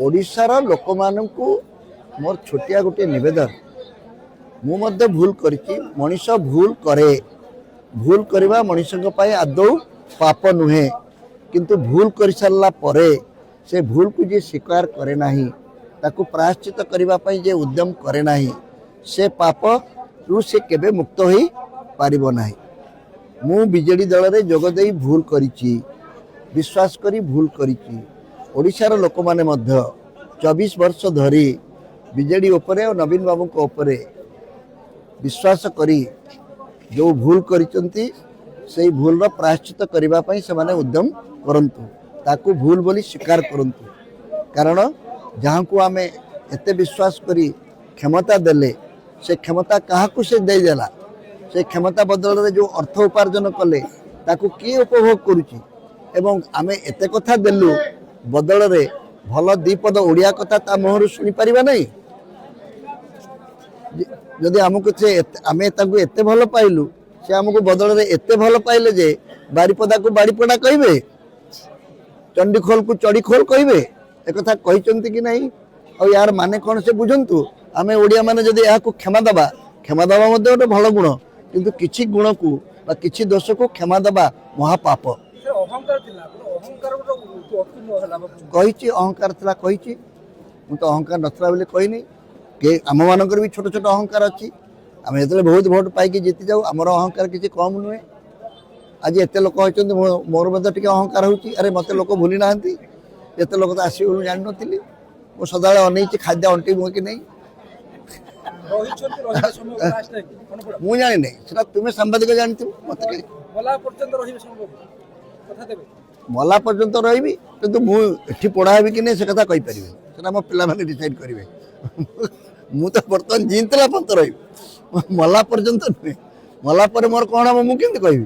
ओडिशार लोक मानू मोर छोटिया गोटे नवेदन मुझे भूल करी मनीष भूल करे भूल करवा मनीष आदौ पाप नुहे किंतु भूल कर सारा पर से भूल को जी स्वीकार करे नाही ताकू प्रायश्चित करने जे उद्यम करे नाही से पाप रु से केबे मुक्त हो पारिबो नाही। मु बीजेडी दल रे जोगदे भूल करिछि विश्वास करी भूल करिछि। ओडिशार लोक माने मध्य 24 वर्ष धरी बीजेडी उपरे और नवीन बाबू को उपरे विश्वास करी जो भूल करिसंती से भूल रो प्रायश्चित करबा पई से माने उद्यम करंतु ताकू भूल बोली स्वीकार करंतु। कारण जहाँ को आमे एते विश्वास करी क्षमता देले से क्षमता काहाकू से दे देला से क्षमता बदल रे जो अर्थ उपार्जन कले ताकू किए उपभोग करुची एवं आमे एते कथा देलु बदल रे भल दीपद ओडिया कथा ता मोहर सुनी परिबा नहीं। जदि आमको से आमे ताकू एते भल पाइलु से आमको बदल रे एते भल पाइले जे बारीपदा को बारीपड़ा कहिबे चंडीखोल को चढ़ीखोल कहिबे एक कथा कहिचंती कि नहीं। और यार माने कौन से बुझंतु आमे ओडिया माने जदि या को क्षमा दबा मध्ये गोटे भल गुण किंतु किछि गुण को बा किछि दोष को क्षमा दबा महापाप। कही अहंकार थिला कही मु तो अहंकार नथला बोली कहनी के आम मानकर भी छोट छोट अहंकार अच्छी आम जो बहुत भोट पाई जीति जाऊ आमर अहंकार किसी कम नुहे। आज एत लोक होती मोर मत टे अहंकार होती अरे मत लोक भूली ना एत लोक तो आसो जान नी मु सदा अनईची खाद्य अंटी मुह कि नहीं मु जानी नहीं तुम्हें सांबादिक जानथ मत मला पर्यंत रही किंतु मुझे पढ़ाबी कि नहीं से कथा कही पारे से मो पिला माने डिसाइड करेंगे मु तो बर्तमान जीतला पर्यंत रही मला पर्यंत नुहे मला पर मोर कौन हम मुझे कहि